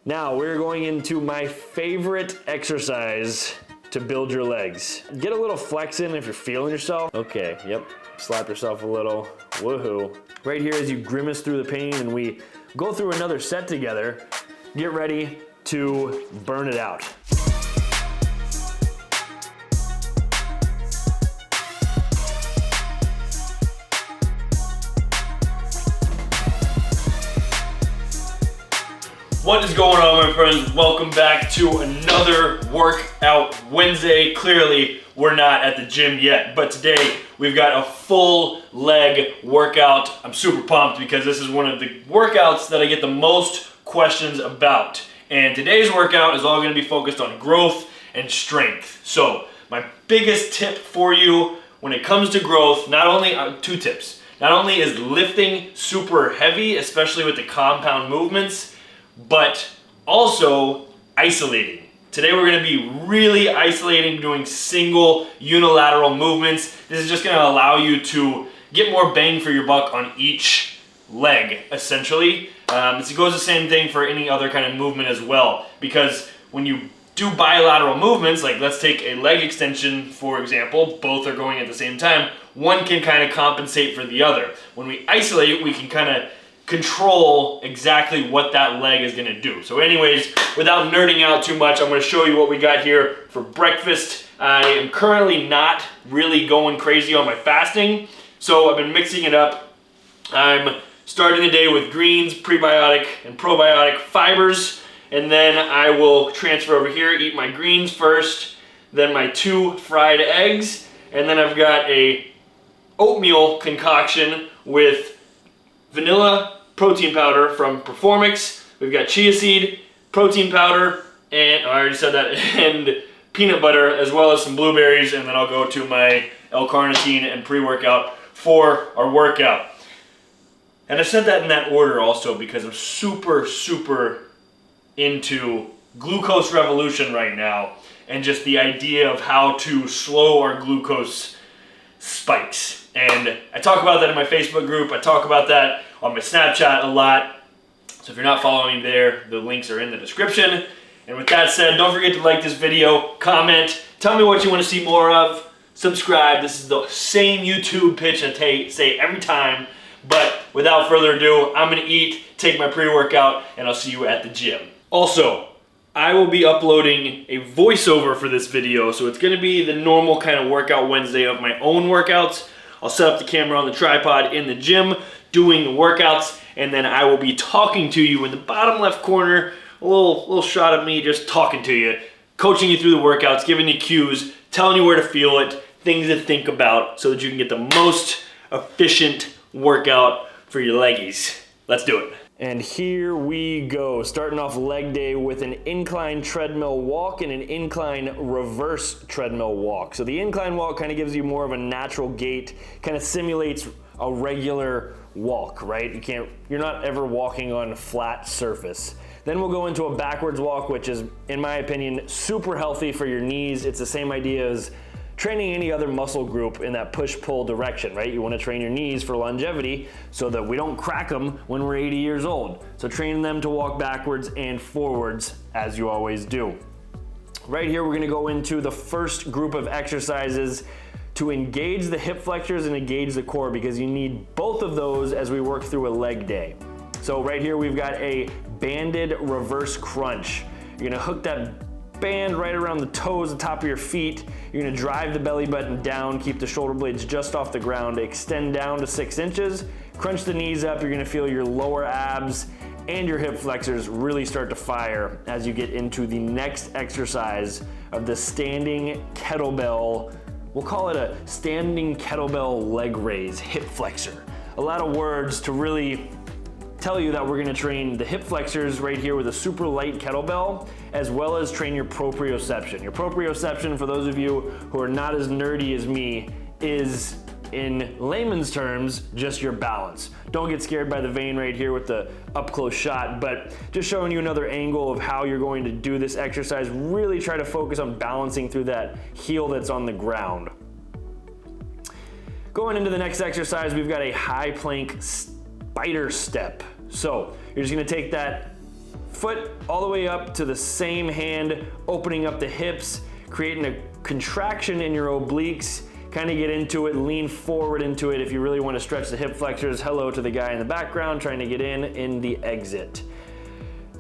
Now we're going into my favorite exercise to build your legs. Get a little flex in if you're feeling yourself. Okay, yep, slap yourself a little, woohoo. Right here as you grimace through the pain and we go through another set together, get ready to burn it out. What is going on, my friends? Welcome back to another Workout Wednesday. Clearly, we're not at the gym yet, but today we've got a full leg workout. I'm super pumped because this is one of the workouts that I get the most questions about. And today's workout is all going to be focused on growth and strength. So my biggest tip for you when it comes to growth, not only, two tips. Not only is lifting super heavy, especially with the compound movements, but also isolating. Today we're gonna be really isolating, doing single unilateral movements. This is just gonna allow you to get more bang for your buck on each leg, essentially. It goes the same thing for any other kind of movement as well, because when you do bilateral movements, like let's take a leg extension, for example, both are going at the same time, one can kind of compensate for the other. When we isolate, we can kind of control exactly what that leg is gonna do. So anyways, without nerding out too much, I'm gonna show you what we got here for breakfast. I am currently not really going crazy on my fasting, so I've been mixing it up. I'm starting the day with greens, prebiotic and probiotic fibers, and then I will transfer over here, eat my greens first, then my 2 fried eggs, and then I've got a oatmeal concoction with vanilla protein powder from Performix. We've got chia seed, protein powder, and I already said that, and peanut butter, as well as some blueberries, and then I'll go to my L-carnitine and pre-workout for our workout. And I said that in that order also because I'm super into glucose revolution right now, and just the idea of how to slow our glucose spikes. And I talk about that in my Facebook group. I talk about that on my Snapchat a lot. So if you're not following me there, the links are in the description. And with that said, don't forget to like this video, comment, tell me what you want to see more of, subscribe. This is the same YouTube pitch I say every time. But without further ado, I'm going to eat, take my pre-workout, and I'll see you at the gym. Also, I will be uploading a voiceover for this video, so it's going to be the normal kind of Workout Wednesday of my own workouts. I'll set up the camera on the tripod in the gym, doing the workouts, and then I will be talking to you in the bottom left corner, a little shot of me just talking to you, coaching you through the workouts, giving you cues, telling you where to feel it, things to think about, so that you can get the most efficient workout for your leggies. Let's do it. And here we go, starting off leg day with an incline treadmill walk and an incline reverse treadmill walk. So the incline walk kind of gives you more of a natural gait, kind of simulates a regular walk, right? You're not ever walking on a flat surface. Then we'll go into a backwards walk, which is, in my opinion, super healthy for your knees. It's the same idea as training any other muscle group in that push-pull direction, right? You want to train your knees for longevity so that we don't crack them when we're 80 years old. So training them to walk backwards and forwards as you always do. Right here, we're going to go into the first group of exercises to engage the hip flexors and engage the core, because you need both of those as we work through a leg day. So right here, we've got a banded reverse crunch. You're going to hook that band right around the toes, the top of your feet. You're gonna drive the belly button down, keep the shoulder blades just off the ground, extend down to 6 inches, crunch the knees up. You're gonna feel your lower abs and your hip flexors really start to fire as you get into the next exercise of the standing kettlebell. We'll call it a standing kettlebell leg raise hip flexor. A lot of words to really tell you that we're gonna train the hip flexors right here with a super light kettlebell, as well as train your proprioception. Your proprioception, for those of you who are not as nerdy as me, is, in layman's terms, just your balance. Don't get scared by the vein right here with the up close shot, but just showing you another angle of how you're going to do this exercise. Really try to focus on balancing through that heel that's on the ground. Going into the next exercise, we've got a high plank spider step. So you're just gonna take that foot all the way up to the same hand, opening up the hips, creating a contraction in your obliques. Kind of get into it, lean forward into it if you really want to stretch the hip flexors. Hello to the guy in the background trying to get in the exit.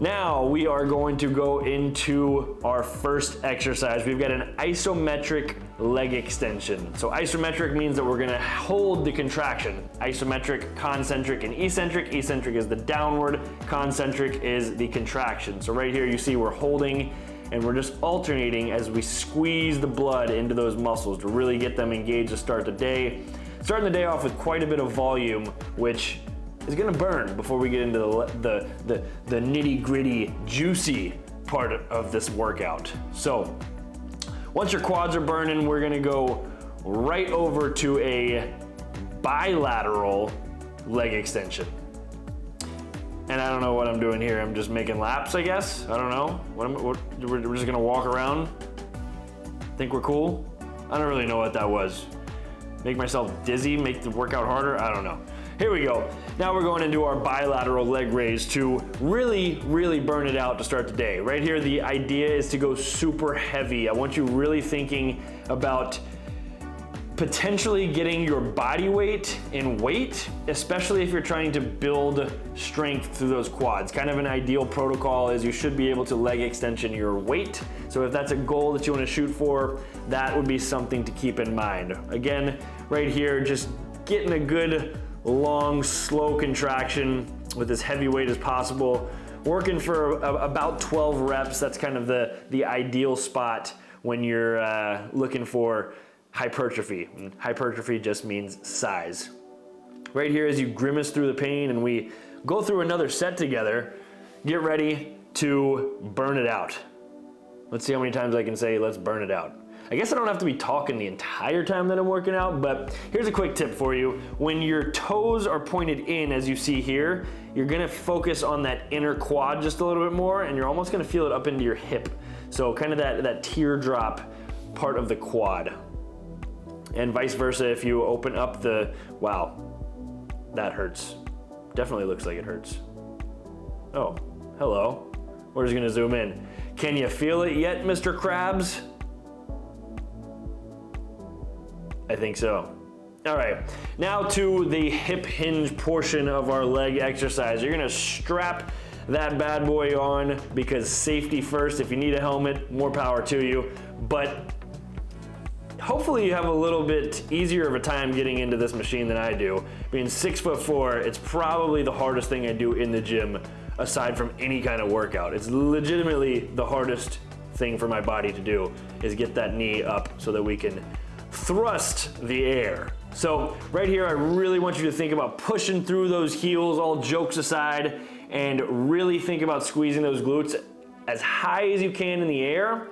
Now we are going to go into our first exercise. We've got an isometric leg extension. So isometric means that we're gonna hold the contraction. Isometric, concentric, and eccentric. Eccentric is the downward, concentric is the contraction. So right here you see we're holding and we're just alternating as we squeeze the blood into those muscles to really get them engaged to start the day. Starting the day off with quite a bit of volume, which is gonna burn before we get into the nitty gritty, juicy part of this workout. So once your quads are burning, we're gonna go right over to a bilateral leg extension. And I don't know what I'm doing here. I'm just making laps, I guess. I don't know. We're just gonna walk around. Think we're cool? I don't really know what that was. Make myself dizzy, make the workout harder? I don't know. Here we go. Now we're going into our bilateral leg raise to really, really burn it out to start the day. Right here, the idea is to go super heavy. I want you really thinking about potentially getting your body weight in weight, especially if you're trying to build strength through those quads. Kind of an ideal protocol is you should be able to leg extension your weight. So if that's a goal that you want to shoot for, that would be something to keep in mind. Again, right here, just getting a good long, slow contraction with as heavy weight as possible. Working for about 12 reps. That's kind of the ideal spot when you're looking for hypertrophy. And hypertrophy just means size. Right here, as you grimace through the pain and we go through another set together, get ready to burn it out. Let's see how many times I can say, let's burn it out. I guess I don't have to be talking the entire time that I'm working out, but here's a quick tip for you. When your toes are pointed in, as you see here, you're gonna focus on that inner quad just a little bit more, and you're almost gonna feel it up into your hip. So kind of that teardrop part of the quad. And vice versa, if you open up the, wow, that hurts. Definitely looks like it hurts. Oh, hello. We're just gonna zoom in. Can you feel it yet, Mr. Krabs? I think so. All right, now to the hip hinge portion of our leg exercise. You're gonna strap that bad boy on because safety first. If you need a helmet, more power to you. But hopefully you have a little bit easier of a time getting into this machine than I do. Being 6'4", it's probably the hardest thing I do in the gym aside from any kind of workout. It's legitimately the hardest thing for my body to do is get that knee up so that we can thrust the air. So right here, I really want you to think about pushing through those heels, all jokes aside, and really think about squeezing those glutes as high as you can in the air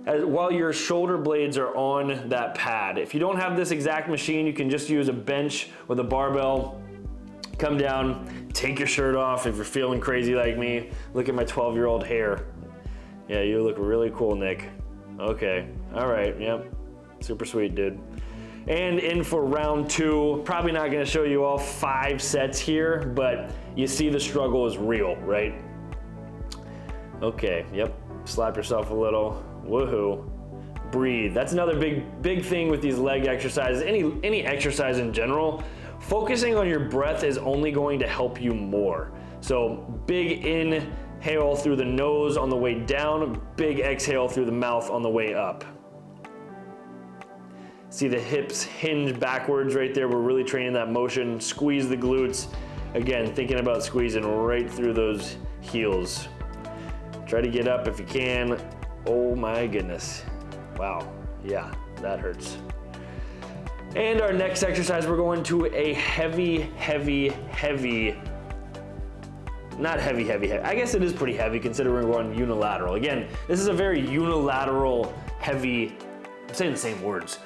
while your shoulder blades are on that pad. If you don't have this exact machine, you can just use a bench with a barbell. Come down, take your shirt off if you're feeling crazy like me. Look at my 12-year-old hair. Yeah, you look really cool, Nick. Okay, all right, yep. Super sweet, dude. And in for round two. Probably not gonna show you all 5 sets here, but you see the struggle is real, right? Okay, yep, slap yourself a little, woohoo. Breathe, that's another big thing with these leg exercises, any exercise in general. Focusing on your breath is only going to help you more. So big inhale through the nose on the way down, big exhale through the mouth on the way up. See the hips hinge backwards right there. We're really training that motion. Squeeze the glutes. Again, thinking about squeezing right through those heels. Try to get up if you can. Oh my goodness. Wow, yeah, that hurts. And our next exercise, we're going to a heavy, not heavy. I guess it is pretty heavy considering we're on unilateral. Again, this is a very unilateral, heavy, I'm saying the same words.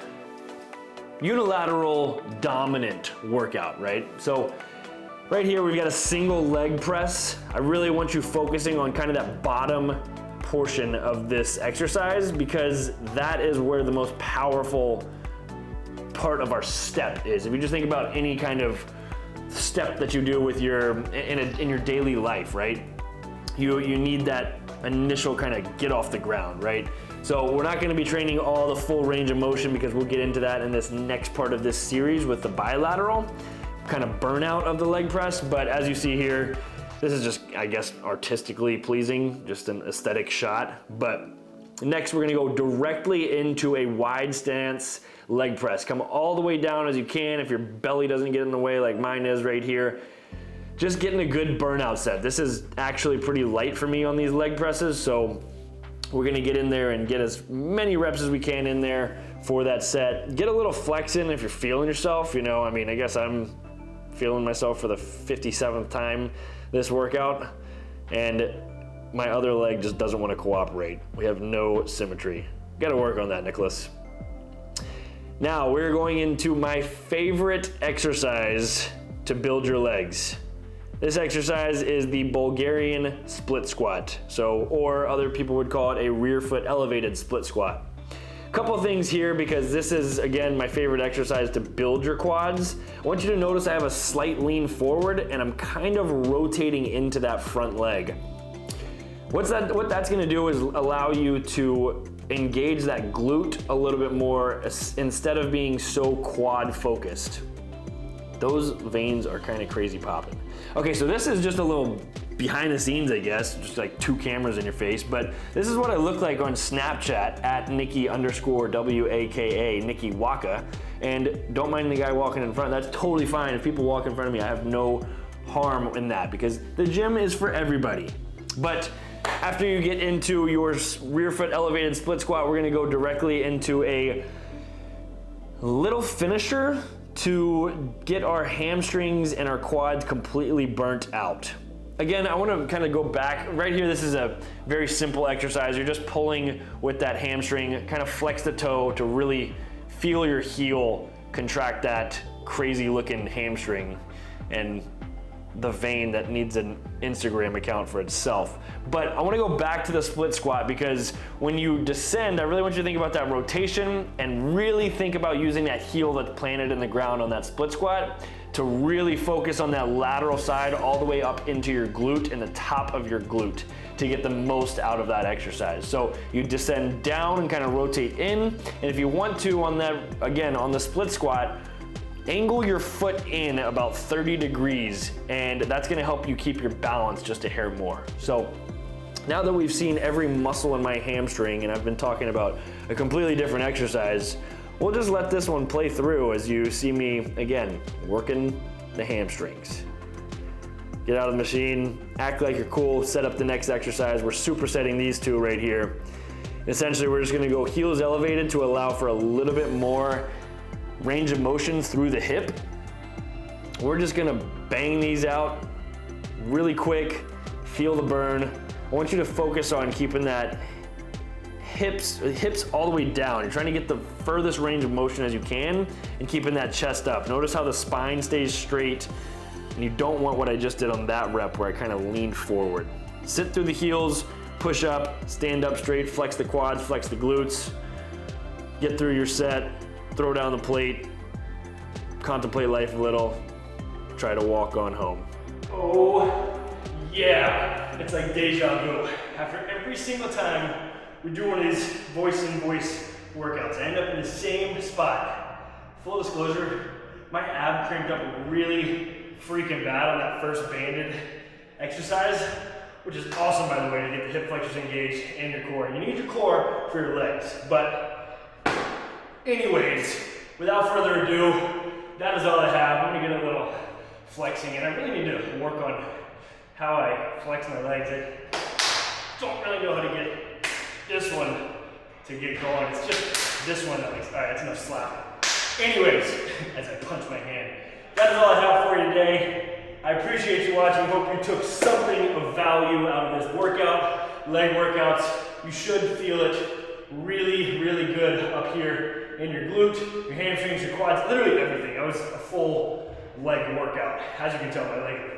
Unilateral dominant workout, right? So right here, we've got a single leg press. I really want you focusing on kind of that bottom portion of this exercise because that is where the most powerful part of our step is. If you just think about any kind of step that you do with in your daily life, right? you need that initial kind of get off the ground, right? So we're not going to be training all the full range of motion because we'll get into that in this next part of this series with the bilateral kind of burnout of the leg press. But as you see here, this is just, I guess, artistically pleasing, just an aesthetic shot. But next we're going to go directly into a wide stance leg press. Come all the way down as you can if your belly doesn't get in the way like mine is right here. Just getting a good burnout set. This is actually pretty light for me on these leg presses, so we're gonna get in there and get as many reps as we can in there for that set. Get a little flex in if you're feeling yourself, you know, I mean, I guess I'm feeling myself for the 57th time this workout, and my other leg just doesn't want to cooperate. We have no symmetry. Gotta work on that, Nicholas. Now, we're going into my favorite exercise to build your legs. This exercise is the Bulgarian split squat. So, or other people would call it a rear foot elevated split squat. Couple things here, because this is, again, my favorite exercise to build your quads. I want you to notice I have a slight lean forward and I'm kind of rotating into that front leg. What that's gonna do is allow you to engage that glute a little bit more instead of being so quad focused. Those veins are kind of crazy popping. Okay, so this is just a little behind the scenes, I guess, just like two cameras in your face, but this is what I look like on Snapchat at Nikki_WAKA, Nikki Waka. And don't mind the guy walking in front, that's totally fine. If people walk in front of me, I have no harm in that because the gym is for everybody. But after you get into your rear foot elevated split squat, we're gonna go directly into a little finisher to get our hamstrings and our quads completely burnt out. Again, I want to kind of go back. Right here, this is a very simple exercise. You're just pulling with that hamstring, kind of flex the toe to really feel your heel contract that crazy looking hamstring and the vein that needs an Instagram account for itself. But I want to go back to the split squat because when you descend, I really want you to think about that rotation and really think about using that heel that's planted in the ground on that split squat to really focus on that lateral side all the way up into your glute and the top of your glute to get the most out of that exercise. So you descend down and kind of rotate in, and if you want to on that, again, on the split squat, angle your foot in about 30 degrees, and that's gonna help you keep your balance just a hair more. So now that we've seen every muscle in my hamstring and I've been talking about a completely different exercise, we'll just let this one play through as you see me, again, working the hamstrings. Get out of the machine, act like you're cool, set up the next exercise. We're supersetting these two right here. Essentially, we're just gonna go heels elevated to allow for a little bit more range of motion through the hip. We're just gonna bang these out really quick, feel the burn. I want you to focus on keeping that hips all the way down. You're trying to get the furthest range of motion as you can and keeping that chest up. Notice how the spine stays straight, and you don't want what I just did on that rep where I kind of leaned forward. Sit through the heels, push up, stand up straight, flex the quads, flex the glutes, get through your set, throw down the plate, contemplate life a little, try to walk on home. Oh yeah, it's like deja vu. After every single time we do one of these voice workouts, I end up in the same spot. Full disclosure, my ab cramped up really freaking bad on that first banded exercise, which is awesome, by the way, to get the hip flexors engaged and your core. You need your core for your legs, but anyways, without further ado, that is all I have. I'm gonna get a little flexing, and I really need to work on how I flex my legs. I don't really know how to get this one to get going. It's just this one that makes, all right, that's enough slap. Anyways, as I punch my hand, that is all I have for you today. I appreciate you watching. Hope you took something of value out of this workout. Leg workouts, you should feel it really, really good up here in your glute, your hamstrings, your quads, literally everything. That was a full leg workout. As you can tell, my leg is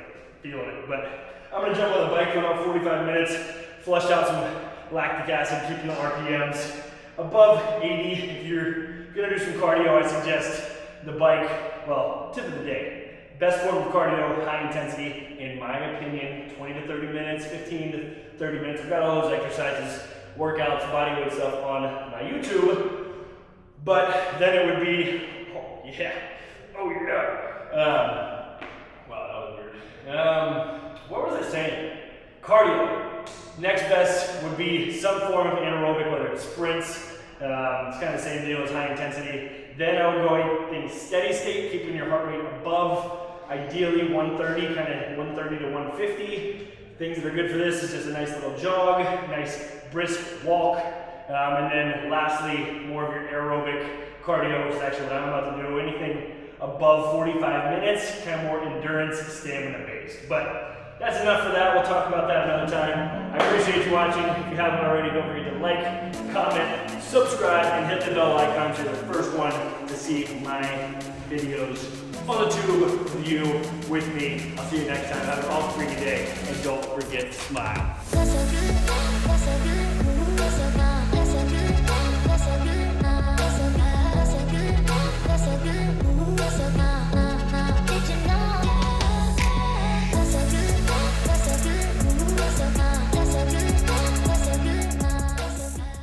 feeling it. But I'm gonna jump on the bike for about 45 minutes, flush out some lactic acid, keeping the RPMs above 80. If you're gonna do some cardio, I suggest the bike, well, tip of the day, best form of cardio, high intensity, in my opinion, 20 to 30 minutes, 15 to 30 minutes. I've got all those exercises, workouts, bodyweight stuff on my YouTube, but then it would be, wow, that was weird. What was I saying? Cardio. Next best would be some form of anaerobic, whether it's sprints. It's kind of the same deal as high intensity. Then I would go anything steady state, keeping your heart rate above, ideally 130, kind of 130 to 150. Things that are good for this is just a nice little jog, nice brisk walk, and then lastly, more of your aerobic cardio, which is actually what I'm about to do. Anything above 45 minutes, kind of more endurance, stamina based. But that's enough for that. We'll talk about that another time. I appreciate you watching. If you haven't already, don't forget to like, comment, subscribe, and hit the bell icon so you're the first one to see my videos on the tube with you, with me. I'll see you next time. Have an awesome freaking day, and don't forget to smile.